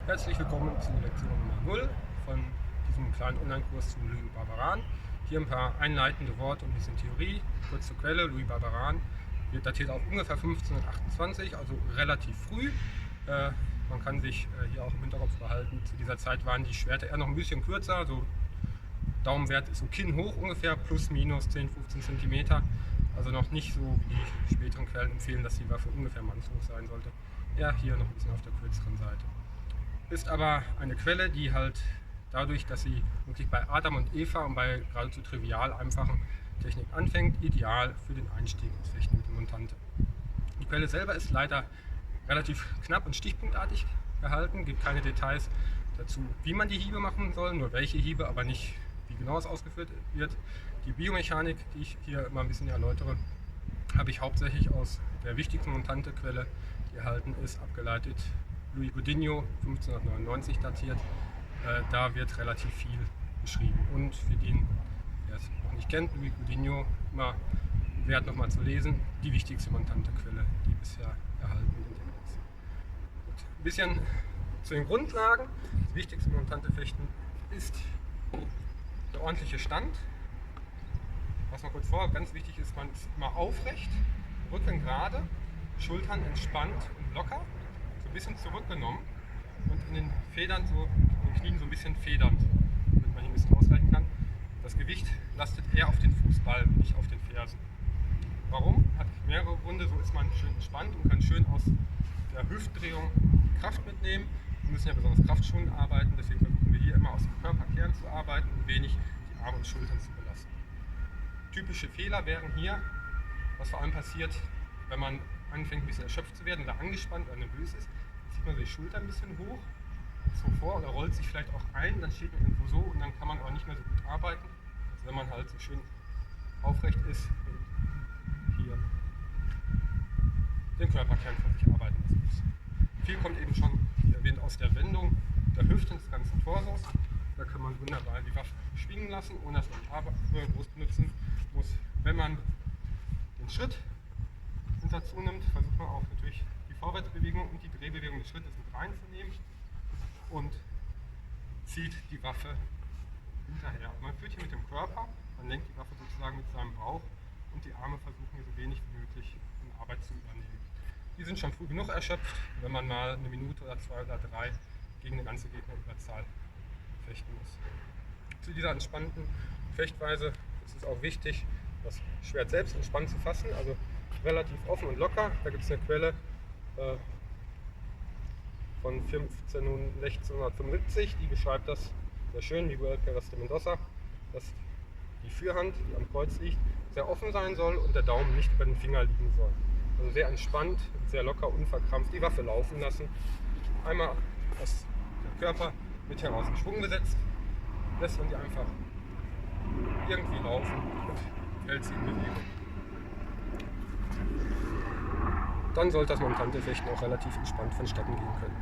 Herzlich willkommen zu Lektion Nummer 0 von diesem kleinen Online-Kurs zu Louis Barbaran. Hier ein paar einleitende Worte und ein bisschen Theorie. Kurz zur Quelle: Louis Barbaran wird datiert auf ungefähr 1528, also relativ früh. Man kann sich hier auch im Hinterkopf behalten, zu dieser Zeit waren die Schwerter eher noch ein bisschen kürzer, so Daumenwert ist so Kinn hoch ungefähr, plus minus 10-15 cm. Also noch nicht so, wie die späteren Quellen empfehlen, dass die Waffe ungefähr mannshoch sein sollte. Ja, hier noch ein bisschen auf der kürzeren Seite. Ist aber eine Quelle, die halt dadurch, dass sie wirklich bei Adam und Eva und bei geradezu trivial einfachen Technik anfängt, ideal für den Einstieg ins Fechten mit dem Montante. Die Quelle selber ist leider relativ knapp und stichpunktartig gehalten, gibt keine Details dazu, wie man die Hiebe machen soll, nur welche Hiebe, aber nicht wie genau es ausgeführt wird. Die Biomechanik, die ich hier immer ein bisschen erläutere, habe ich hauptsächlich aus der wichtigsten Montante-Quelle, die erhalten ist, abgeleitet. Louis Godinho, 1599 datiert. Da wird relativ viel beschrieben. Und für den, der es noch nicht kennt, Louis Godinho, immer wert nochmal zu lesen, die wichtigste Montante-Quelle, die bisher erhalten ist. Gut. Ein bisschen zu den Grundlagen. Das wichtigste Montante-Fechten ist der ordentliche Stand. Was mal kurz vor, ganz wichtig ist, man ist immer aufrecht, Rücken gerade, Schultern entspannt und locker, so ein bisschen zurückgenommen und in den Federn, so in den Knien so ein bisschen federnd, damit man hier ein bisschen ausgleichen kann. Das Gewicht lastet eher auf den Fußballen, nicht auf den Fersen. Warum? Hat mehrere Gründe, so ist man schön entspannt und kann schön aus der Hüftdrehung Kraft mitnehmen. Wir müssen ja besonders kraftschonend arbeiten, deswegen versuchen wir hier immer aus dem Körperkern zu arbeiten und wenig die Arme und Schultern zu belasten. Typische Fehler wären hier, was vor allem passiert, wenn man anfängt ein bisschen erschöpft zu werden oder angespannt oder nervös ist, zieht man die Schulter ein bisschen hoch, so vor oder rollt sich vielleicht auch ein, dann steht man irgendwo so und dann kann man auch nicht mehr so gut arbeiten, als wenn man halt so schön aufrecht ist und hier den Körperkern von sich arbeiten lassen muss. Viel kommt eben schon, wie erwähnt, aus der Wendung der Hüfte des ganzen Torsos. Da kann man wunderbar die Waffe schwingen lassen, ohne dass man die Arme groß benutzen muss. Wenn man den Schritt dazu nimmt, versucht man auch natürlich die Vorwärtsbewegung und die Drehbewegung des Schrittes mit reinzunehmen und zieht die Waffe hinterher. Man führt hier mit dem Körper, man lenkt die Waffe sozusagen mit seinem Bauch und die Arme versuchen hier so wenig wie möglich in Arbeit zu übernehmen. Die sind schon früh genug erschöpft, wenn man mal eine Minute oder 2 oder 3 gegen eine ganze Gegnerüberzahl fechten muss. Zu dieser entspannten Fechtweise ist es auch wichtig, das Schwert selbst entspannt zu fassen, also relativ offen und locker. Da gibt es eine Quelle von 1675, die beschreibt das sehr schön, Miguel Perez de Mendoza, dass die Führhand, die am Kreuz liegt, sehr offen sein soll und der Daumen nicht über den Finger liegen soll. Also sehr entspannt, sehr locker, unverkrampft die Waffe laufen lassen. Einmal ist der Körper mit heraus in Schwung gesetzt, lässt man die einfach irgendwie laufen und hält sie in Bewegung. Dann sollte das Montante-Fechten auch relativ entspannt vonstatten gehen können.